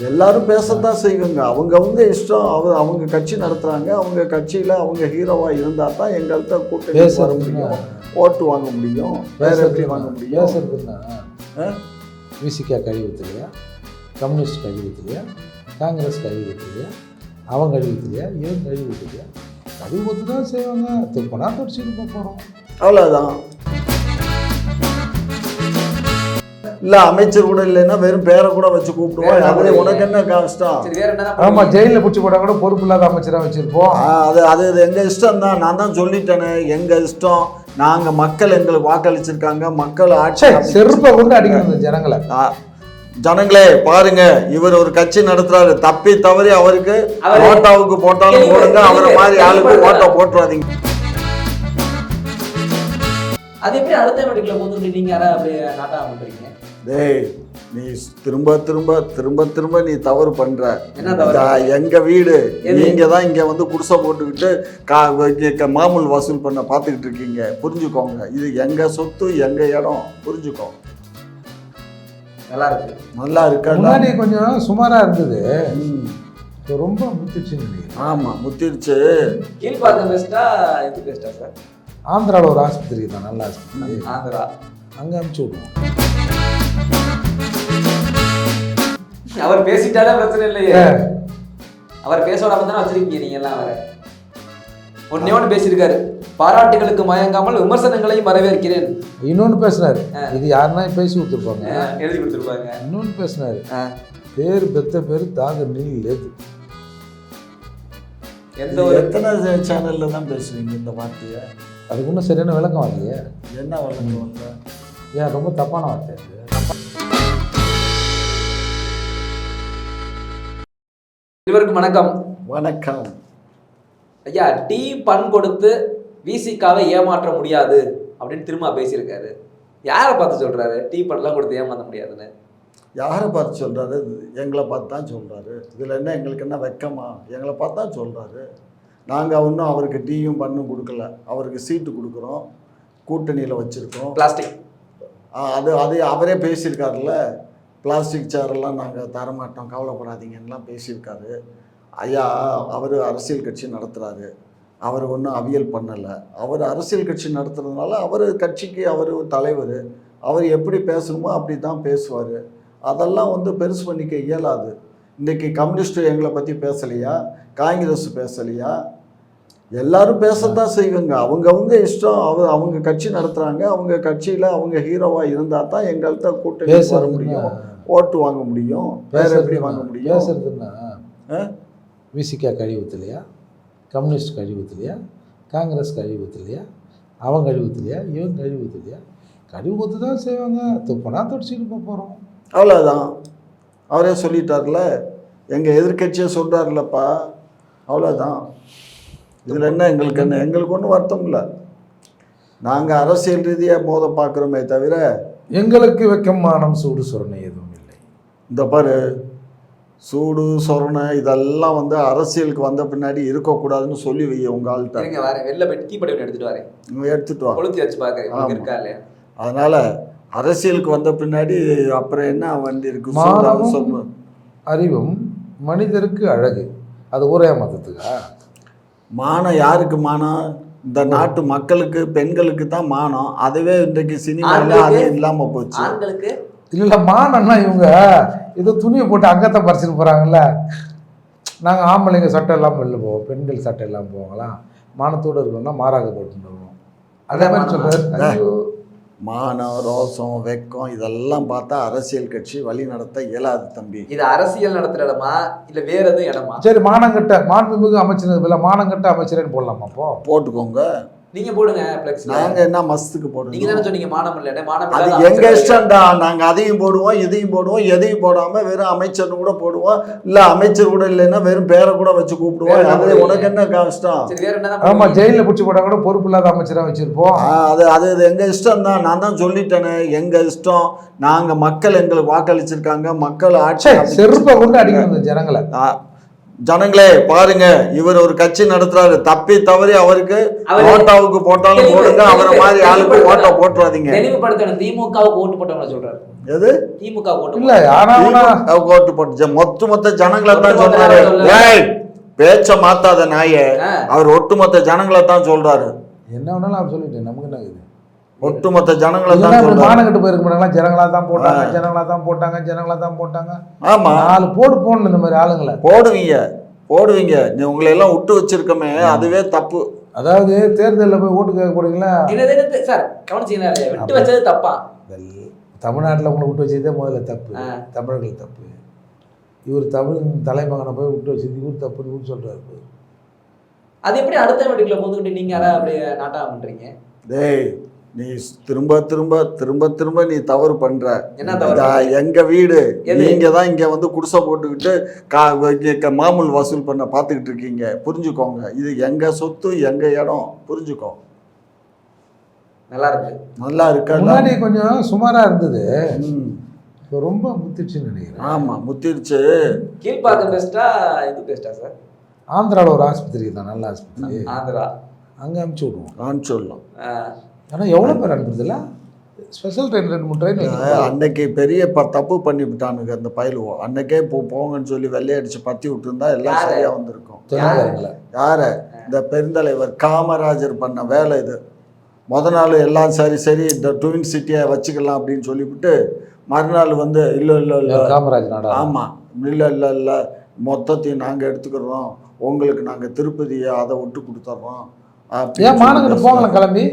எல்லாரும் பேசத்தான் செய்வாங்க. அவங்க இஷ்டம். அவங்க கட்சி நடத்துகிறாங்க. அவங்க கட்சியில் அவங்க ஹீரோவாக இருந்தால் தான் எங்கள்கிட்ட கூட்டணி வர முடியும், ஓட்டு வாங்க முடியும். வேறு எப்படி வாங்க முடியும்? பேசுறதுன்னா விசிகா கழிவுத்திலையா, கம்யூனிஸ்ட் கழிவுத்திலையா, காங்கிரஸ் கழிவுத்திலையா, அவன் கழிவுத்திலையா, இவன் கழிவுத்திலையா? கழிவு ஊற்று தான் செய்வாங்க. துப்புனா தொடச்சிட்டு போகிறோம், அவ்வளோதான். இல்லை அமைச்சர் கூட இல்லைன்னா வெறும் பேரை கூட வச்சு கூப்பிடுவோம். அது உனக்கு என்ன கஷ்டம்? ஆமாம், ஜெயிலில் பிடிச்சி போட்டால் கூட பொறுப்பு இல்லாத அமைச்சராக வச்சுருப்போம். அது எங்கள் இஷ்டம் தான். நான் தான் சொல்லிட்டேனே, எங்கள் இஷ்டம். நாங்கள் மக்கள் எங்களுக்கு வாக்களிச்சிருக்காங்க. மக்கள் ஆட்சி செருப்பை கொண்டு அடிக்கணும் ஜனங்களை. ஜனங்களே பாருங்க, இவர் ஒரு கட்சி நடத்துறாரு. தப்பி தவறி அவருக்கு ஓட்டாவுக்கு போட்டாலும் போடுங்க, அவரை மாதிரி ஆளுக்கு ஓட்டா போட்டுறாதீங்க. அது எப்படி அடுத்த வீட்டுக்குள்ள போட்டு நீங்க யாரா அப்படியே நாட்டா பண்றீங்க? டேய், நீ திரும்ப திரும்ப திரும்ப திரும்ப நீ தவறு பண்ற. எங்க வீடு, நீங்க தான் இங்க வந்து குடிசை போட்டுக்கிட்டு மாமூல் வசூல் பண்ண பாத்துக்கிட்டு இருக்கீங்க. புரிஞ்சுக்கோங்க, இது எங்க சொத்து, எங்க இடம். புரிஞ்சுக்கோ. நல்லா இருக்கு, நல்லா இருக்கா? முன்னாடி கொஞ்சம் சுமாரா இருந்தது, ரொம்ப முத்திருச்சு. ஆமா, முத்திருச்சு. கீழ்பாக்கம் பெஸ்டா இது பெஸ்டா சார்? ஆந்திராவில் ஒரு ஆஸ்பத்திரி தான், நல்ல ஆஸ்பத்திரி. ஆந்திரா அங்கே அனுப்பிச்சு விடுவோம். அவர் பேசிட்டாலே பிரச்சனை இல்லையே. அவர் பேச விடாம தானே வச்சிருக்கீங்க நீங்க எல்லாம். அவரை ஒன்னே பேசியிருக்காரு, பாராட்டுகளுக்கு மயங்காமல் விமர்சனங்களையும் வரவேற்கிறேன். இன்னொன்று பேசினாரு, இது யாருன்னா பேசி கொடுத்துருப்பாங்க, எழுதி கொடுத்துருப்பாங்க. இன்னொன்று பேசினாரு, பேர் பெத்த பேர் தாக நீல் ஏது. எத்தனை சேனல்ல தான் பேசுவீங்க இந்த வார்த்தையை? அதுக்கு ஒன்றும் சரியான விளக்கம் வரலையே. என்ன விளக்கம் வரல? ஏன் ரொம்ப தப்பான வார்த்தை அது? இருவருக்கும் வணக்கம். வணக்கம் ஐயா. டீ பண் கொடுத்து விசிகாவை ஏமாற்ற முடியாது அப்படின்னு திரும்ப பேசியிருக்காரு. யாரை பார்த்து சொல்றாரு டீ பண்லாம் கொடுத்து ஏமாற்ற முடியாதுன்னு? யாரை பார்த்து சொல்றாரு? எங்களை பார்த்து தான் சொல்றாரு. இதில் என்ன எங்களுக்கு என்ன வெக்கமா? எங்களை பார்த்து தான் சொல்றாரு. நாங்கள் ஒன்றும் அவருக்கு டீயும் பண்ணும் கொடுக்கல. அவருக்கு சீட்டு கொடுக்குறோம், கூட்டணியில் வச்சுருக்கோம். பிளாஸ்டிக் அது அவரே பேசியிருக்காருல்ல, பிளாஸ்டிக் சேரெல்லாம் நாங்கள் தரமாட்டோம், கவலைப்படாதீங்கன்னெலாம் பேசியிருக்காரு. ஐயா, அவர் அரசியல் கட்சி நடத்துகிறாரு. அவர் ஒன்றும் அவியல் பண்ணலை. அவர் அரசியல் கட்சி நடத்துறதுனால அவர் கட்சிக்கு அவர் தலைவர். அவர் எப்படி பேசணுமோ அப்படி தான் பேசுவார். அதெல்லாம் வந்து பெருசு பண்ணிக்க இயலாது. இன்றைக்கி கம்யூனிஸ்ட்டு எங்களை பற்றி பேசலையா, காங்கிரஸ் பேசலையா? எல்லாரும் பேசத்தான் செய்வாங்க. அவங்கவுங்க இஷ்டம். அவங்க கட்சி நடத்துகிறாங்க. அவங்க கட்சியில் அவங்க ஹீரோவாக இருந்தால் தான் எங்கள்கிட்ட கூட்டணி வர முடியும், ஓட்டு வாங்க முடியும். வேறு எப்படி வாங்க முடியும்? பேசுறதுன்னா விசிகா கழிவுத்திலையா, கம்யூனிஸ்ட் கழிவுத்திலையா, காங்கிரஸ் கழிவுத்திலையா, அவன் கழிவுத்திலையா, இவன் கழிவுத்திலையா? கழிவு ஊற்று தான் செய்வாங்க. துப்புனா தொடச்சிட்டு போகிறோம், அவ்வளோதான். அவரே சொல்லிட்டார்ல, எங்கள் எதிர்கட்சியை சொல்கிறார்லப்பா, அவ்வளோதான். இதில் என்ன எங்களுக்கு ஒன்றும் வருத்தம் இல்லை. நாங்கள் அரசியல் ரீதியாக மோத பார்க்குறோமே தவிர எங்களுக்கு வெக்கமானம் சூடு சொரணை எதுவும் இல்லை. இந்த பாரு, சூடு சொரணை இதெல்லாம் வந்து அரசியலுக்கு வந்த பின்னாடி இருக்கக்கூடாதுன்னு சொல்லி வை உங்கள் ஆள்கிட்ட. வரேன், வெளில போய் டீ படி எடுத்துகிட்டு வரேன். எடுத்துகிட்டு வா, கொளுத்தி வச்சு பார்க்குறேன் இருக்கா இல்லையா. அதனால் அரசியலுக்கு வந்த பின்னாடி அப்புறம் என்ன வண்டி இருக்கு? மானமும் அறிவும் மனிதருக்கு அழகு. அது ஒரே மதத்துக்கா? மானம் யாருக்கு மானம்? இந்த நாட்டு மக்களுக்கு, பெண்களுக்கு தான் மானம். அதுவே இன்றைக்கு சினிமாவில் அதே இல்லாமல் போச்சு. ஆண்களுக்கு இல்லை, மானம்னா இவங்க ஏதோ துணியை போட்டு அங்கத்தான் பறிச்சுட்டு போகிறாங்கல்ல. நாங்கள் ஆம்பளைங்க சட்டை இல்லாமல் வெளில போவோம், பெண்கள் சட்டை இல்லாமல் போவாங்களாம். மானத்தோடு இருக்கணும்னா மாறாக போட்டுட்டு வருவோம். அதே மாதிரி சொல்கிறாரு. மானம், ரோசம், வெக்கம் இதெல்லாம் பார்த்தா அரசியல் கட்சி வழி நடத்த இயலாது தம்பி. இது அரசியல் நடத்துற இடமா இல்லை வேற எதுவும் இடமா? சரி, மானங்கட்ட மாண்புமிகு அமைச்சர் இல்லை, மானங்கட்ட அமைச்சரேன்னு போடலாமா? அப்போ போட்டுக்கோங்க, நீங்க போடுங்க. நாங்க என்ன மஸ்துக்கு போடுங்க. நீங்க தானே சொன்னீங்க மானம் இல்லை, மானம் அது எங்க இஷ்டம்டா. நாங்க அதையும் போடுவோம், இதையும் போடுவோம். எதையும் போடாம வெறும் அமைச்சர் கூட போடுவோம். இல்ல அமைச்சர் கூட இல்லைன்னா வெறும் பேரை கூட வச்சு கூப்பிடுவோம். அது உனக்கு என்ன கஷ்டம்? ஆமா, ஜெயிலில் பிடிச்சி போட்டா கூட பொறுப்பு இல்லாத அமைச்சராக வச்சிருப்போம். அது எங்க இஷ்டம் தான். நான் தான் சொல்லிட்டேனே, எங்க இஷ்டம். நாங்க மக்கள் எங்களுக்கு வாக்களிச்சிருக்காங்க. மக்கள் ஆட்சி செருப்பை கொண்டு அடிக்கணும் ஜனங்களை. ஜனங்களே பாருங்க, இவர் ஒரு கட்சி நடத்துறாரு, தப்பி தவறி அவருக்கு அவரு ஓட்டாவுக்கு போட்டாலும் போடுங்க, அவரை மாதிரி ஆளுக்கு ஓட்டா போட்டுறாதீங்க. தெளிவுபடுத்தணும். திமுகவுக்கு ஓட்டு போட்டவங்கள சொல்றாரு. எது திமுக ஓட்டு இல்ல ஆனா திமுகவுக்கு ஓட்டு போட்டு மொத்த ஜனங்களை தான் சொல்றாரு. ஏய், பேச்ச மாத்தாத நாயே, அவர் ஒட்டுமொத்த ஜனங்களை தான் சொல்றாரு. என்ன வேணாலும் அவர் சொல்லிட்டேன், நமக்கு என்ன இருக்குது? ஒட்டுமொத்த ஜனங்களை தான் சொல்றாரு. மானங்கிட்டு போயிருக்க மாட்டாங்களா? ஜனங்களா தான் போட்டாங்க, ஜனங்களா தான் போட்டாங்க, ஜனங்களா தான் போட்டாங்க. ஆமா, 4 போடணும் இந்த மாதிரி ஆளுங்களை. போடுவீங்க. நீ உங்களை எல்லாம் விட்டு வச்சிருக்கமே, அதுவே தப்பு. அதாவது தேர்தலில் போய் ஓட்டு கேட்க போறீங்களா சார்? கவனிச்சீங்களா? விட்டு வச்சது தப்பா? தமிழ்நாட்டில் உங்களை விட்டு வச்சதே முதல்ல தப்பு, தமிழர்கள் தப்பு. இவர் தமிழ் தலைமகனை போய் விட்டு வச்சது இவர் தப்புன்னு இவர் சொல்றாரு. அது எப்படி அடுத்த வீட்டுக்குள்ள போந்துக்கிட்டு நீங்க யாரா அப்படியே நாட்டா பண்றீங்க? டேய், நீ திரும்ப திரும்ப திரும்ப திரும்ப நீ தவறு பண்ற. என்ன தவறு? எங்க வீடு, நீங்க தான் இங்க வந்து குடிசை போட்டுக்கிட்டு மாமூல் வசூல் பண்ண பாத்துக்கிட்டு இருக்கீங்க. புரிஞ்சுக்கோங்க, இது எங்க சொத்து, எங்க இடம். புரிஞ்சுக்கோ. நல்லா இருக்கு. நல்லா இருக்கா? முன்னாடி கொஞ்சம் சுமாரா இருந்தது, இப்போ ரொம்ப முத்திடுச்சுன்னு நினைக்கிறேன். ஆமா, முத்திடுச்சு. கீழ்பாக்கம் பெஸ்டா இது பெஸ்டா சார்? ஆந்திராவில் ஒரு ஆஸ்பத்திரி தான், நல்ல ஆஸ்பத்திரி. ஆந்திரா அங்கே அனுப்பிச்சி விடுவோம். சொல்லலாம். ஆனால் எவ்வளோ பேர் அனுப்புறதில்ல? Special train 2-3 train. அன்னைக்கு பெரிய தப்பு பண்ணி விட்டானுங்க அந்த பயிலுவோம். அன்னைக்கே போங்கன்னு சொல்லி வெள்ளையடிச்சு பத்தி விட்டுருந்தா எல்லாம் சரியா வந்திருக்கும். யார? இந்த பெருந்தலைவர் காமராஜர் பண்ண வேலை இது. நாள் எல்லாம் சரி இந்த ட்வின் சிட்டியை வச்சுக்கலாம் அப்படின்னு சொல்லிவிட்டு, மறுநாள் வந்து இல்லை காமராஜர். ஆமாம், இல்லை மொத்தத்தையும் நாங்கள் எடுத்துக்கிறோம், உங்களுக்கு நாங்கள் திருப்பதியை அதை விட்டு கொடுத்துட்றோம். ஏன் மாநகரம் போகலாம் கிளம்பி?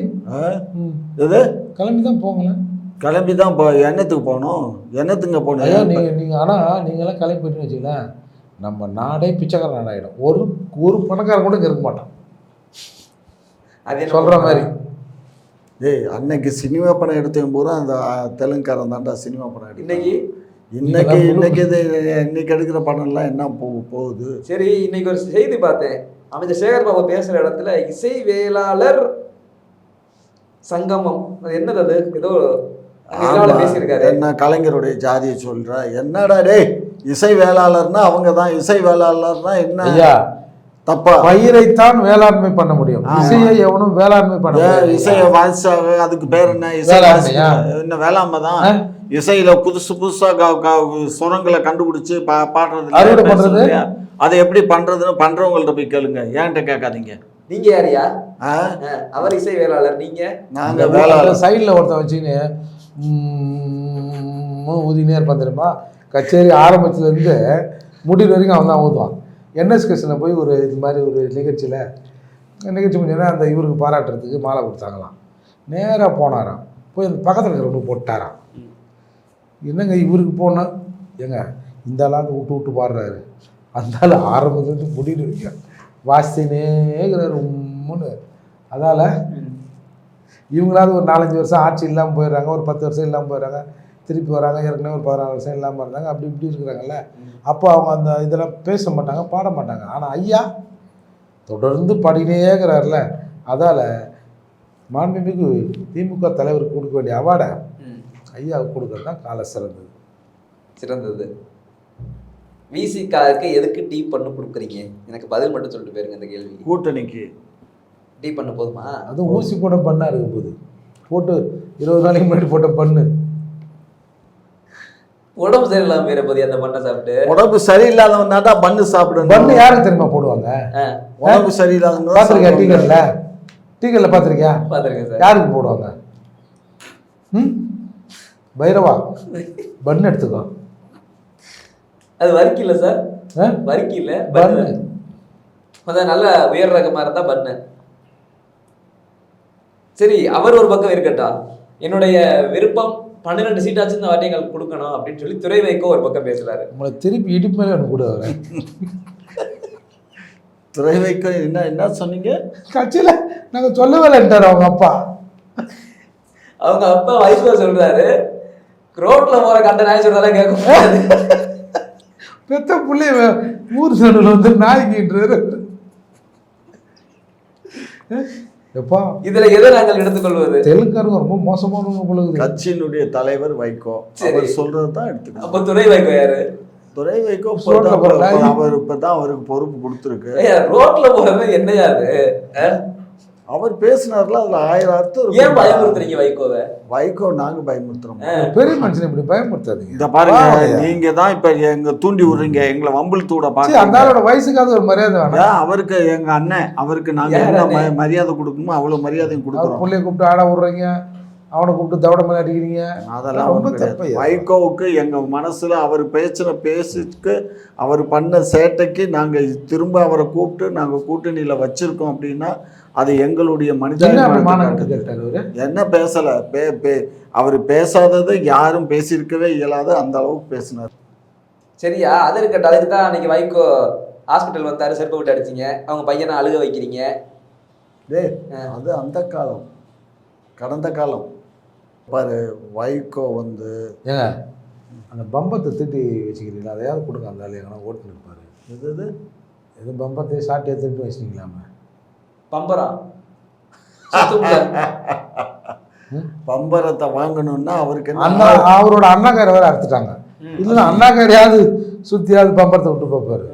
எது கிளம்பி தான் போகலாம். கிளம்பி தான் என்னத்துக்கு போகணும்? என்னத்துங்க போகணும்? ஐயா நீங்கள் ஆனால் நீங்களாம் கிளம்பி போயிட்டுன்னு வச்சுக்கலாம், நம்ம நாடே பிச்சைக்கார நாடாயிடும். ஒரு பணக்காரன் கூட இங்கே இருக்க மாட்டான். அது சொல்கிற மாதிரி. ஏய், அன்னைக்கு சினிமா படம் எடுத்தவங்க பூரா அந்த தெலுங்குக்காரன் தாண்டா சினிமா படம் எடுத்து. இன்னைக்கு எடுக்கிற படம்லாம் என்ன போகுது? சரி, இன்னைக்கு ஒரு செய்தி பார்த்தேன். அமைச்சர் சேகர் பாபு பேசுற இடத்துல இசைவேளாளர் சங்கமம், என்னது அது, ஏதோ பேசியிருக்காரு. என்ன கலைஞருடைய ஜாதியை சொல்ற? என்னடா டேய், இசை வேளாளர்னா அவங்க தான். இசை வேளாளர்னா என்ன தப்பா? பயிரைத்தான் வேளாண்மை பண்ண முடியும், இசையை எவனும் வேளாண்மை பண்ண முடியும். இசையை வாசிச்சாங்க, அதுக்கு பேர் என்ன? இசை என்ன வேளாண்மை தான். இசையில புதுசா சுரங்களை கண்டுபிடிச்சு பாடுறது. அதை எப்படி பண்றதுன்னு பண்றவங்கள்ட்ட போய் கேளுங்க, ஏன்ட்ட கேட்காதீங்க. நீங்க யாரியா? அவர் இசை வேளாளர், நீங்க? நாங்க வேளாளர். சைட்ல ஒருத்தன் வச்சுன்னு ஊதினே இருப்பான் தெரியுமா? கச்சேரி ஆரம்பத்துல இருந்து முடிவு வரைக்கும் அவன் தான் ஊதுவான். என்எஸ்கேஷனில் போய் ஒரு இது மாதிரி ஒரு நிகழ்ச்சி முடிஞ்சோன்னா அந்த இவருக்கு பாராட்டுறதுக்கு மாலை கொடுத்தாங்களாம். நேராக போனாராம், போய் அந்த பக்கத்தில் இருக்கிறவங்களுக்கு போட்டாராம். என்னங்க இவருக்கு போனால் ஏங்க இந்த ஆளாந்து விட்டு பாடுறாரு, அந்த ஆள் ஆரம்பத்துலேருந்து முடிவு வரைக்கும் வாசினேங்கிறார் உம்முன்னு. அதால் இவங்களாவது ஒரு 4-5 வருஷம் ஆட்சி இல்லாமல் போயிடுறாங்க, ஒரு 10 வருஷம் இல்லாமல் போயிடுறாங்க, திருப்பி வராங்க, ஏற்கனவே ஒரு 16 வருஷம் இல்லாமல் இருந்தாங்க, அப்படி இப்படி இருக்கிறாங்கல்ல. அப்போ அவங்க அந்த இதெல்லாம் பேச மாட்டாங்க, பாட மாட்டாங்க. ஆனால் ஐயா தொடர்ந்து பாடினேங்கிறார்ல, அதால் மாண்புமிகு திமுக தலைவருக்கு கொடுக்க வேண்டிய அவார்டை ஐயாவுக்கு கொடுக்கறது தான் கால சிறந்தது. விசிகாருக்கு எதுக்கு டீ பண்ணு கொடுக்குறீங்க? எனக்கு பதில் மட்டும் சொல்லிட்டு போயிருங்க இந்த கேள்வி. கூட்டணிக்கு டீ பண்ண போதுமா? அதுவும் ஊசி போட பண்ணா இருக்க போகுது, போட்டு 20 நாளைக்கு முன்னாடி போட்ட பண்ணு. உடம்பு சரியில்லாம வேற போது அந்த பண்ணை சாப்பிட்டு. உடம்பு சரியில்லாதவன் தான் பண்ணு சாப்பிடணும். பண்ணு யாருக்கு தெரியுமா போடுவாங்க? உடம்பு சரியில்லாதவங்க. பார்த்துருக்கியா டீக்கல்ல பார்த்துருக்கியா? பார்த்துருக்கேன் சார். யாருக்கு போடுவாங்க? பைரவா பண்ணு எடுத்துக்கோ. அது வரிக்கி இல்லை சார், வரிக்கி இல்லை, பண்ணு. கொஞ்சம் நல்ல உயர் ரகமாக இருந்தால் பண்ணு. சரி, அவர் ஒரு பக்கம் இருக்கட்டா, என்னுடைய விருப்பம் 12 சீட்டாச்சும் இந்த வாட்டி எங்களுக்கு கொடுக்கணும் அப்படின்னு சொல்லி துறை வைக்கோ ஒரு பக்கம் பேசுறாரு. உங்களை திருப்பி இடிப்பு மேலே எனக்கு கூட வரேன். துறை வைக்கோ என்ன சொன்னீங்க? கட்சியில் நாங்கள் சொல்லவேன்ட்டார் அவங்க அப்பா. அவங்க அப்பா வயசுல சொல்றாரு, ரோட்ல போற கண்ட நாய் சொல்றதெல்லாம் கேட்க பெத்த பிள்ளைய ஊர் சூழல் வந்து நாய்க்கின்றாரு. எப்பா இதுல எதை நாங்கள் எடுத்துக்கொள்வது? தெலுங்காரங்க ரொம்ப மோசமானவங்க பொழுது. கட்சியினுடைய தலைவர் வைகோ, அவர் சொல்றது தான் எடுத்துக்கணும். அப்ப துறை வைகோ யாரு? துரை வைகோ ரோட்ல போறதா? அவர் இப்பதான் அவருக்கு பொறுப்பு கொடுத்துருக்கு. ஐயா, ரோட்ல போறது என்னையா அது? அவர் பேசினார்ல, அதுல 1000 அர்த்தம் ஏன் இருக்கு. பயமுறுத்துறீங்க வைகோவை? வைகோ நாங்க பயமுறுத்துறோம். பெரிய மனுஷன் இப்படி பயமுறுத்தாதீங்க. இந்த பாருங்க, நீங்க தான் இப்ப எங்க தூண்டி விடுறீங்க, எங்களை வம்பில் தூட சரி, பாருங்க. அந்த ஆளோட வயசுக்காவது ஒரு மரியாதை வேணும். அவருக்கு எங்க அண்ணன், அவருக்கு நாங்க யார் என்ன அண்ணன்? மரியாதை கொடுக்கணுமோ அவ்வளவு மரியாதையும் அவர் கொடுக்குறோம். பிள்ளைய கூப்பிட்டு ஆட விடுறீங்க, அவனை கூப்பிட்டு தவிட மாதிரி அடிக்கிறீங்க. அதெல்லாம் ரொம்ப ஒண்ணும் கிடையாது. தப்பு. வைகோவுக்கு எங்க மனசுல அவர் பேசின பேசுக்கு, அவர் பண்ண சேட்டைக்கு நாங்க திரும்ப அவரை கூப்பிட்டு நாங்க கூட்டணியில வச்சிருக்கோம் அப்படின்னா அது எங்களுடைய என்ன மனிதாபிமானத்தை மாநாட்டு காட்டுது. கேட்டாரு அவரு? என்ன பேசல, அவர் பேசாதது யாரும் பேசியிருக்கவே இயலாத அந்த அளவுக்கு பேசினார். சரியா, அது இருக்கட்டும். அதுக்கு தான் அன்னைக்கு வைகோ ஹாஸ்பிட்டல் வந்தாரு, செருப்பு விட்டு அடிச்சிங்க, அவங்க பையனை அழுக வைக்கிறீங்க. அது அந்த காலம், கடந்த காலம். பாரு, வைகோ வந்து ஏங்க அந்த பம்பத்தை திட்டி வச்சுக்கிறீங்களா? அதையாவது கொடுங்க, அந்த ஆள் எங்கன்னா ஓட்டுன்னு இருப்பாரு. இது எது பம்பத்தை சாட்டி எடுத்துட்டு வச்சுக்கலாமே. பம்பரா பம்பரத்தை வாங்கணும்னா அவருக்கு என்ன? அண்ணா, அவரோட அண்ணாக்கார வேற அறுத்துட்டாங்க. இல்லைன்னா அண்ணாக்காரையாவது சுத்தியாவது பம்பரத்தை விட்டு பார்ப்பாரு.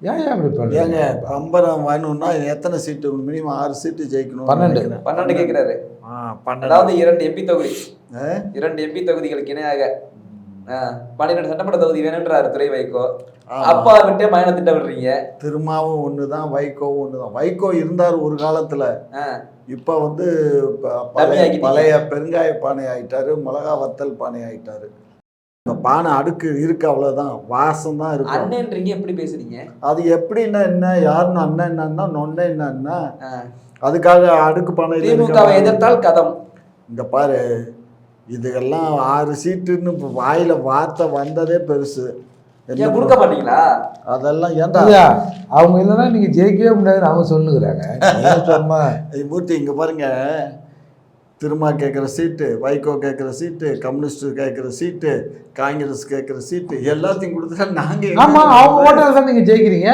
ஏன் அப்படி பண்ணுங்க? ஏங்க, பம்பரம் வாங்கணும்னா எத்தனை சீட்டு? மினிமம் 6 சீட்டு ஜெயிக்கணும். 12 கேட்கிறாரு. 12. அதாவது 2 எம்பி தொகுதி, 2 எம்பி தொகுதிகளுக்கு இணையாக 12 சட்டமன்ற தொகுதி வேணும்ன்றாரு துரை வைகோ. அப்பா விட்டே பயண திட்ட விடுறீங்க. திருமாவும் ஒண்ணுதான், வைகோவும் ஒண்ணுதான். வைகோ இருந்தார் ஒரு காலத்துல, இப்ப வந்து பழைய பெருங்காய பானை ஆயிட்டாரு, மிளகா வத்தல் பானை ஆயிட்டாரு. பானை அடுக்கு இருக்கு, அவ்வளவுதான், வாசம் தான் இருக்கு. அண்ணன்றீங்க, எப்படி பேசுறீங்க? அது எப்படின்னா என்ன, யாருன்னு அண்ணன் என்னன்னா நொன்ன என்னன்னா, அதுக்காக அடுக்கு பானை. திமுகவை எதிர்த்தால் கதம். இங்க பாரு, இதுக்கெல்லாம் 6 சீட்டுன்னு வாயில வார்த்தை வந்ததே பெருசு. ஏன் கொடுக்க மாட்டீங்களா? அதெல்லாம் ஏன்டா அவங்க இல்லைன்னா நீங்க ஜெயிக்கவே முடியாதுன்னு அவங்க சொல்லுகிறாங்க. மூர்த்தி, இங்க பாருங்க, திருமா கேட்குற சீட்டு, வைகோ கேட்குற சீட்டு, கம்யூனிஸ்ட் கேட்குற சீட்டு, காங்கிரஸ் கேட்குற சீட்டு எல்லாத்தையும் கொடுத்தா நாங்க ஆமா, அவங்க ஓட்டால தான் நீங்க ஜெயிக்கிறீங்க.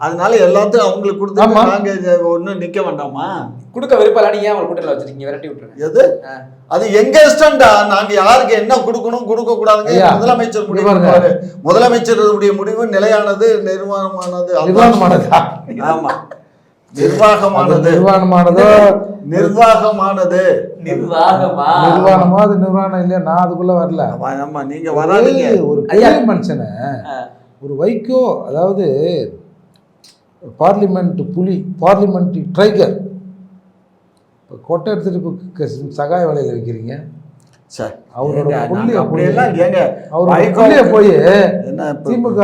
அதனால எல்லாத்தையும் அவங்களுக்கு கொடுத்தா நாங்க ஒன்றும் நிக்க வேண்டாமா? கொடுக்க விருப்பம் நீங்க அவங்க கூட்டத்தில் வச்சிருக்கீங்க, விரட்டி விட்டுருங்க. எது? அது எங்க இஷ்டம்டா. நாங்க யாருக்கு என்ன கொடுக்கணும் கொடுக்க கூடாதுங்க முதலமைச்சர் முடிவு. முதலமைச்சருடைய முடிவு நிலையானது, நிர்வாகமானது. ஆமா, நிர்வாகமானது. நிர்வாகமா அது நிர்வாகம் இல்லையா? நான் அதுக்குள்ள வரல. ஆமா, நீங்க வராதீங்க. ஒரு பெரிய மனுஷனை, ஒரு வைகோ, அதாவது பார்லிமெண்ட் புலி, பார்லிமெண்ட் ட்ரைகர், இப்போ கொட்டை எடுத்துட்டு இப்போ சகாய வேலையில் வைக்கிறீங்க. அவரோட புள்ளிய போய் திமுக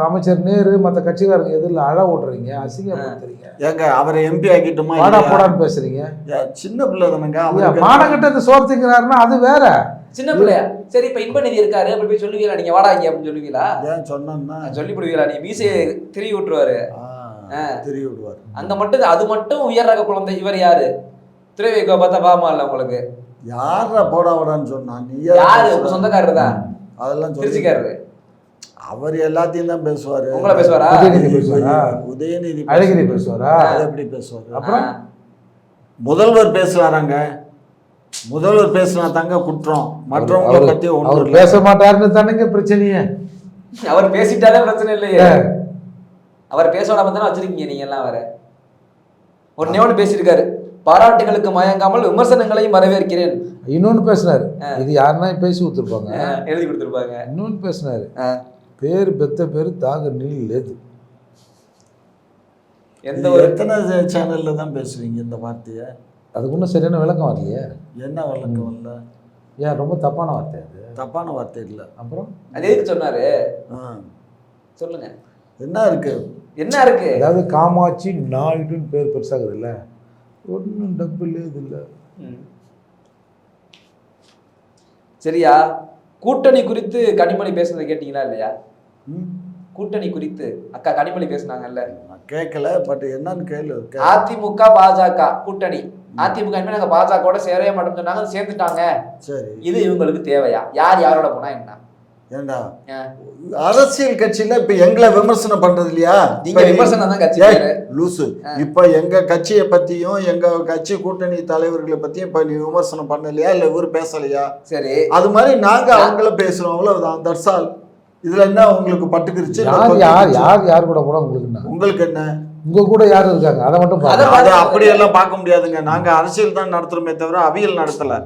அமைச்சர் நேரு மற்ற கட்சிக்காரங்க எதிரில் அழ ஓட்டுறீங்க, அசிங்கப்படுத்துறீங்க. ஏங்க, அவரை எம்பி ஆக்கிட்டுமா போடான்னு பேசுறீங்க. சின்ன பிள்ளை தானங்க, மானகட்டத்தை சோர்த்திங்கிறாருன்னா அது வேற. சின்ன பிள்ளையா? சரி, இப்ப இன்பநிதி இருக்காரு, அப்படி போய் சொல்லுவீங்களா? நீங்க வாடாங்க அப்படின்னு சொல்லுவீங்களா? ஏன் சொன்னா சொல்லி போடுவீங்களா? நீ மீசையை திருவி விட்டுருவாரு, திருவி விடுவாரு. அங்க மட்டும், அது மட்டும் உயர் ரக குழந்தை. இவர் யாரு? துரை வைகோ பார்த்தா பாமா இல்ல உங்களுக்கு? யாரா போடா விடான்னு சொன்னா? நீ யாரு? உங்க சொந்தக்காரர் தான், அதெல்லாம் திருச்சிக்காரரு. அவர் எல்லாத்தையும் தான் பேசுவாரு. உங்களை பேசுவாரா? உதயநிதி அழகிரி பேசுவாரா? எப்படி பேசுவாரு? அப்புறம் முதல்வர் பேசுவாராங்க. முதல்வர் பேசினா தாங்க குற்றம். மற்றவங்களை பத்தி அவர் பேச மாட்டாருன்னு தானங்க பிரச்சனையே. அவர் பேசிட்டாலே பிரச்சனை இல்லையே. அவர் பேச விடாம தானே வச்சிருக்கீங்க நீங்க எல்லாம். வேற ஒன்னு பேசியிருக்காரு, பாராட்டுகளுக்கு மயங்காமல் விமர்சனங்களையும் வரவேற்கிறேன். இன்னொன்னு பேசினாரு, இது யாருன்னா பேசி கொடுத்துருப்பாங்க, எழுதி கொடுத்துருப்பாங்க. இன்னொன்னு பேசினாரு, பேரு பெத்த பேரு தாக நீல் எது. எந்த ஒரு எத்தனை சேனல்ல தான் பேசுவீங்க இந்த வார்த்தையை? அதுக்கு ஒன்றும் சரியான விளக்கம் வரலையே. என்ன விளக்கம் வரல? ஏன், ரொம்ப தப்பான வார்த்தை அது. தப்பான வார்த்தை இல்லை. அப்புறம் அது எதுக்கு சொன்னாரு? சொல்லுங்க, என்ன இருக்கு? என்ன இருக்கு? அதாவது காமாட்சி நாயுடுன்னு பேர் பெருசாகுது இல்லை, ஒன்றும் டபுள் இது இல்லை. சரியா, கூட்டணி குறித்து கனிமொழி பேசுனதை கேட்டீங்களா இல்லையா? கூட்டணி குறித்து அக்கா கனிமொழி பேசினாங்கல்ல, கேட்கல. பட் என்னன்னு கேளு. அதிமுக பாஜக கூட்டணி, அதிமுக நாங்க பாஜக சேரவே மாட்டோம் சொன்னாங்க, சேர்ந்துட்டாங்க. சரி, இது இவங்களுக்கு தேவையா? யார் யாரோட போனா என்ன? ஏண்டா அரசியல் கட்சியில இப்ப எங்களை விமர்சனம் பண்றது இல்லையா? நீங்க விமர்சனம் தான் கட்சி லூசு. இப்ப எங்க கட்சியை பத்தியும் எங்க கட்சி கூட்டணி தலைவர்களை பத்தியும் இப்ப நீ விமர்சனம் பண்ணலையா? இல்ல இவரு பேசலையா? சரி, அது மாதிரி நாங்க அவங்கள பேசுறோம், அவ்வளவுதான். That's all. இதுல என்ன உங்களுக்கு பட்டுக்கிருச்சு? யார் கூட உங்களுக்கு என்ன? உங்களுக்கு என்ன? உங்க கூட யாரு இருக்காங்க அதை மட்டும் அது அப்படியெல்லாம் பார்க்க முடியாதுங்க. நாங்க அரசியல் தான் நடத்துறோமே தவிர அவியல் நடத்தல.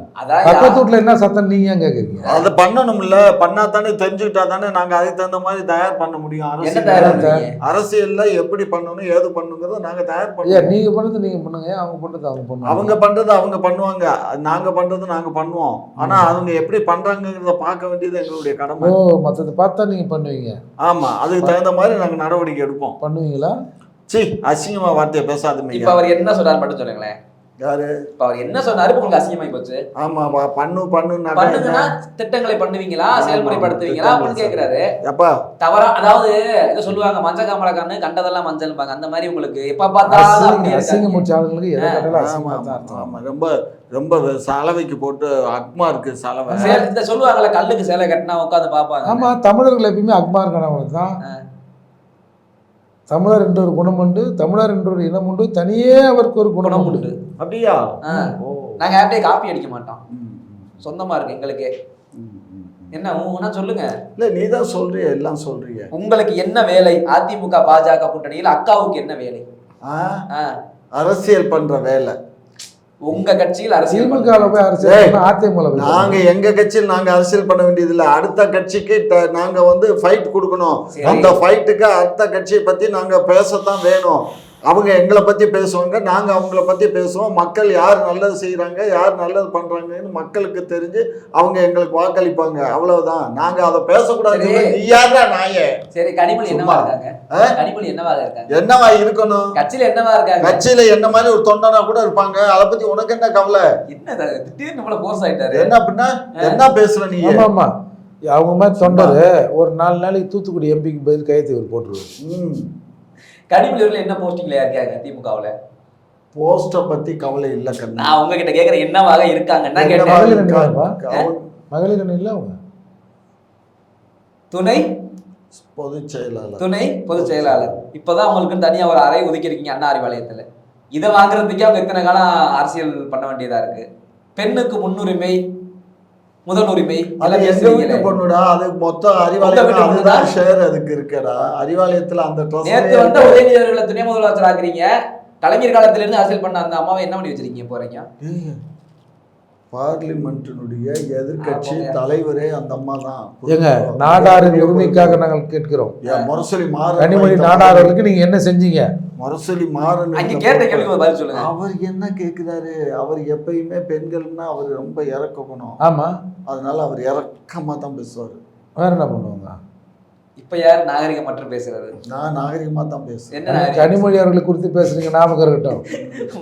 பக்கத்து வீட்டுல என்ன சத்தம் நீங்க ஏன் கேக்குறீங்க? அதை பண்ணணும்ல, பண்ணா தானே தெரிஞ்சுக்கிட்டா தானே நாங்க அதுக்கு தகுந்த மாதிரி தயார் பண்ண முடியும். அரசியல்ல எப்படி பண்ணணும் ஏது பண்ணுங்கிறத நாங்க தயார் பண்ணுவோம். நீங்க பண்றது நீங்க பண்ணுங்க, அவங்க பண்றது அவங்க பண்ணுவாங்க. அவங்க பண்றது அவங்க பண்ணுவாங்க, நாங்க பண்றது நாங்க பண்ணுவோம். ஆனா அவங்க எப்படி பண்றாங்கிறத பார்க்க வேண்டியது எங்களுடைய கடமை. மத்தத பார்த்தா நீங்க பண்ணுவீங்க. ஆமா, அதுக்கு தகுந்த மாதிரி நாங்க நடவடிக்கை எடுப்போம். பண்ணுவீங்களா? அசிங்கமா வார்த்தையை பேசாதீங்க. இப்ப அவர் என்ன சொன்னாரு மட்டும் சொல்லுங்களேன். யாரு? இப்ப அவர் என்ன சொன்னாரு உங்களுக்கு அசிங்கமாயி போச்சு? ஆமா, பண்ணுங்கன்னா திட்டங்களை பண்ணுவீங்களா, செயல்முறைப்படுத்துவீங்களா அப்படின்னு கேக்குறாரு. எப்பா தவறா, அதாவது இதை சொல்லுவாங்க மஞ்சள் காமராக்கான்னு கண்டதெல்லாம் மஞ்சள் பாங்க, அந்த மாதிரி உங்களுக்கு எப்ப பார்த்தாலும் ரொம்ப ரொம்ப சலவைக்கு போட்டு அக்மாருக்கு சலவை இந்த சொல்லுவாங்கல்ல, கல்லுக்கு சேலை கட்டினா உட்காந்து பாப்பாங்க. ஆமா, தமிழர்கள் எப்பயுமே அக்மார் கணவன் தான். தமிழர் என்ற ஒரு குணம் உண்டு, தமிழர் என்ற ஒரு இனம் உண்டு, தனியே அவருக்கு ஒரு குணம் உண்டு. அப்படியா? நாங்க யார்கிட்டயே காப்பி அடிக்க மாட்டோம், சொந்தமா இருக்கு எங்களுக்கு. என்ன சொல்லுங்க. இல்ல நீதான் சொல்றிய, எல்லாம் சொல்றீங்க. உங்களுக்கு என்ன வேலை? அதிமுக பாஜக கூட்டணியில் அக்காவுக்கு என்ன வேலை? அரசியல் பண்ற வேலை. உங்க கட்சியில் அரசியல் நாங்க எங்க கட்சியில் நாங்க அரசியல் பண்ண வேண்டியது இல்ல. அடுத்த கட்சிக்கு நாங்க வந்து ஃபைட் கொடுக்கணும். அந்த ஃபைட்டுக்கு அடுத்த கட்சியை பத்தி நாங்க பேசத்தான் வேணும். அவங்க எங்களை பத்தி பேசுவாங்க, நாங்க அவங்கள பத்தி பேசுவோம். மக்கள் யார் நல்லது செய்யறாங்க, யார் நல்லது பண்றாங்கன்னு மக்களுக்கு தெரிஞ்சு அவங்க எங்களுக்கு வாக்களிப்பாங்க. அவ்வளவுதான். நாங்க அதை பேசக்கூடாது. நாயே சரி, கனிமொழி என்னவா இருக்காங்க? கனிமொழி என்னவா இருக்காங்க? என்னவா இருக்கணும்? கட்சியில என்னவா இருக்காங்க? கட்சியில என்ன மாதிரி ஒரு தொண்டனா கூட இருப்பாங்க. அதை பத்தி உனக்கு என்ன கவலை? என்ன திடீர்னு நம்மள போர்ஸ் ஆயிட்டாரு? என்ன அப்படின்னா என்ன பேசுற நீ? ஆமா, அவங்க மாதிரி தொண்டரு ஒரு 4 நாளைக்கு தூத்துக்குடி எம்பிக்கு பதில் கையெழுத்து போட்டுருவாரு. கனிமொழி அவர்கள் என்ன போஸ்டிங்ல இருக்காங்க திமுகவுல? போஸ்ட பத்தி கவலை இல்ல கண்ணா. நான் உங்ககிட்ட கேக்குறேன், என்னவாக இருக்காங்கன்னா கேட்டேன். மகளிர் இல்ல, அவங்க துணை பொதுச் செயலாளர். துணை பொதுச் செயலாளர். இப்பதான் அவங்களுக்கு தனியா ஒரு அறை ஒதுக்கி இருக்கீங்க அண்ணா அறிவாலயத்துல. இதை வாங்குறதுக்கே அவங்க எத்தனை காலம் அரசியல் பண்ண வேண்டியதா இருக்கு. பெண்ணுக்கு முன்னுரிமை, முதல் உரிமை பொண்ணுடா. அது மொத்தம் அறிவாலயம் ஷேர் அதுக்கு இருக்கடா. அறிவாலயத்துல அந்த நேற்று வந்த உதயநிதி அவர்களை துணை முதலமைச்சர் ஆக்குறீங்க. கலைஞர் காலத்துல இருந்து அரசியல் பண்ண அந்த அம்மாவை என்ன பண்ணி வச்சிருக்கீங்க போறீங்க? பார்லிமெண்டினுடைய எதிர்கட்சி தலைவரே அந்த அம்மா தான். ஏங்க, நாடாரின் உரிமைக்காக நாங்கள் கேட்கிறோம். முரசொலி மாறன் கனிமொழி நாடார்களுக்கு நீங்க என்ன செஞ்சீங்க? முரசொலி மாறன் அங்க கேட்ட கேள்விக்கு பதில் சொல்லுங்க. அவர் என்ன கேட்கிறாரு? அவர் எப்பயுமே பெண்கள்னா அவர் ரொம்ப இறக்கணும். ஆமா, அதனால அவர் இறக்கமா தான் பேசுவாரு. வேற என்ன பண்ணுவாங்க? இப்ப யார் நாகரிகம் மற்றும் பேசுறாரு? நான் நாகரிகமா தான் பேசுறேன். என்ன கனிமொழி அவர்களை குறித்து பேசுறீங்க, ஞாபகம் இருக்கட்டும்.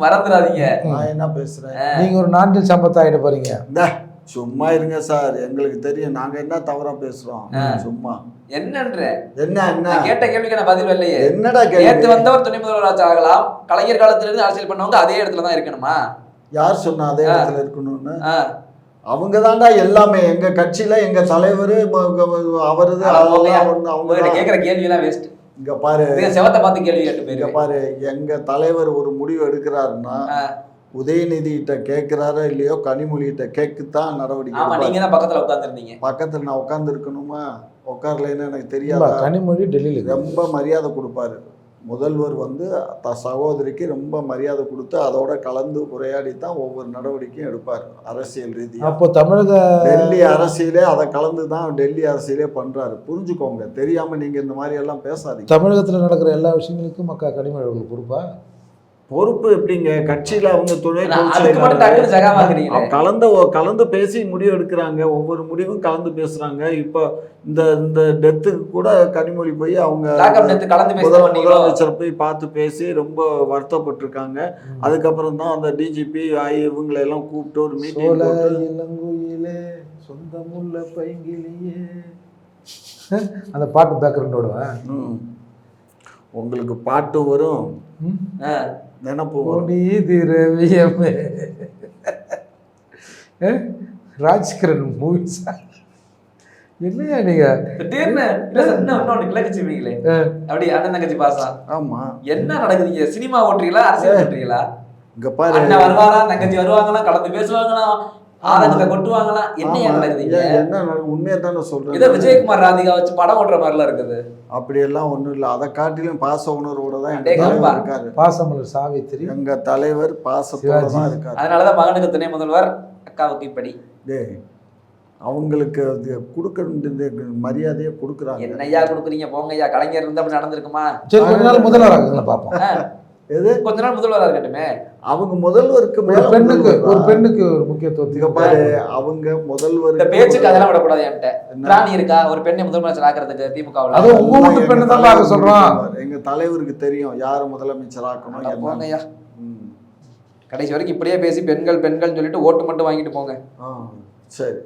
மறந்துடாதீங்க. நான் என்ன பேசுறேன்? நீங்க ஒரு நாட்டில் சம்பத்தாயிட போறீங்க. சும்மா இருங்க சார், எங்களுக்கு தெரியும் நாங்க என்ன தவறா பேசுறோம். சும்மா என்ன கேட்ட கேள்விக்கு நான் பதில் இல்லையே. என்னடா நேற்று வந்தவர் துணை முதல்வர் ஆகலாம். கலைஞர் காலத்துல இருந்து அரசியல் பண்ணவங்க அதே இடத்துல தான் இருக்கணுமா? யார் சொன்னா அதே இடத்துல இருக்கணும்னு? அவங்க தாண்டா எல்லாமே. எங்க கட்சியில எங்க தலைவர் அவரது. அவங்க கேட்கிற கேள்வி எல்லாம் வேஸ்ட். இங்க பாரு, செவத்தை பார்த்து கேள்வி கேட்டு போயிருங்க. பாரு, எங்க தலைவர் ஒரு முடிவு எடுக்கிறாருன்னா உதயநிதி கிட்ட கேட்கிறாரோ இல்லையோ கனிமொழி கிட்ட கேட்கத்தான் நடவடிக்கை. நீங்க தான் பக்கத்துல உட்கார்ந்துருந்தீங்க. பக்கத்துல நான் உட்கார்ந்து இருக்கணுமா? உட்காரலைன்னு எனக்கு தெரியாது. கனிமொழி டெல்லியில ரொம்ப மரியாதை கொடுப்பாரு. முதல்வர் வந்து சகோதரிக்கு ரொம்ப மரியாதை கொடுத்து அதோட கலந்து உரையாடி தான் ஒவ்வொரு நடவடிக்கையும் எடுப்பார் அரசியல் ரீதியாக. அப்போ தமிழக டெல்லி அரசியலே அதை கலந்து தான் டெல்லி அரசியலே பண்றாரு. புரிஞ்சுக்கோங்க, தெரியாம நீங்க இந்த மாதிரி எல்லாம் பேசாதீங்க. தமிழகத்தில் நடக்கிற எல்லா விஷயங்களுக்கும் மக்கள் கனிமொழி அவர்கள் பொறுப்பா? பொறுப்பு எப்படிங்க? கட்சியில அவங்க துணை கலந்து பேசி முடிவு எடுக்கிறாங்க. ஒவ்வொரு முடிவும் கலந்து பேசுறாங்க. இப்போ இந்த டெத்துக்கு கூட கனிமொழி போய் அவங்க முதலமைச்சரை போய் பார்த்து பேசி ரொம்ப வருத்தப்பட்டிருக்காங்க. அதுக்கப்புறம் தான் அந்த டிஜிபி இவங்களை எல்லாம் கூப்பிட்டு ஒரு மீட்டிங் இளங்குயிலே சொந்தமுள்ள பைங்கிலேயே அந்த பாட்டு பேக்ரவுண்டோட உங்களுக்கு பாட்டு வரும், நினப்பு திரவியமே. ராஜ்கிரண் மூவிஸ். என்னையா நீங்க அப்படி அண்ணன் தங்கச்சி பாசா? ஆமா, என்ன நடக்குதுங்க? சினிமா ஓட்டுறீங்களா அரசியல் ஓட்டுறீங்களா? இங்க பாரு, அண்ணன் வருவாரா, தங்கச்சி வருவாங்களா, கலந்து பேசுவாங்களா, ஆதங்கத்தை கொட்டுவாங்களாம். என்ன ஏன் நடக்குதுங்க? என்ன உண்மையை தானே இதை சொல்றேன். விஜயகுமார் ராதிகா வச்சு படம் ஓட்டுற மாதிரிலாம் இருக்குது. அப்படியெல்லாம் ஒண்ணும் இல்லை. அதை காட்டிலும் பாச உணர்வோட தான் எங்க டேய் தலைவர் கம்பா. இருக்காரு. பாசமலர் சாவித்திரி எங்க தலைவர் பாசத்தோட சிவாஜி. தான் இருக்காரு. அதனாலதான் மகனுக்கு துணை முதல்வர், அக்காவுக்கு இப்படி. டேய் அவங்களுக்கு அது கொடுக்க வேண்டிய மரியாதையை கொடுக்குறாங்க. என்னய்யா கொடுக்குறீங்க? போங்க ஐயா. கலைஞர் இருந்தா அப்படி நடந்திருக்குமா? சரி கொஞ்ச நாள் முதல்வராக பார்ப்போம். எது கொஞ்ச நாள் முதல்வரா இருக்கட்டுமே. அவங்க முதல்வருக்கு ஒரு மேல பெண்ணுக்கு முதல்வர் ஒரு தான். பெண்ணுக்கு ஒரு இங்க முக்கியத்துவம் பாரு அவங்க இந்த முதல்வர் பேச்சுக்கு அதெல்லாம் விடக்கூடாது. என்கிட்ட என்ன? திராணி இருக்கா ஒரு பெண்ணை முதலமைச்சர் ஆக்குறதுக்கு திமுகவுல? அது உங்க வீட்டு பெண்ணு தான் பார்க்க சொல்றோம். எங்க தலைவருக்கு தெரியும் யாரை முதலமைச்சர் ஆக்கணும் அட போங்க ஐயா. ம். கடைசி வரைக்கும் இப்படியே பேசி பெண்கள் பெண்கள் சொல்லிட்டு ஓட்டு மட்டும் வாங்கிட்டு போங்க. ஆ, சரி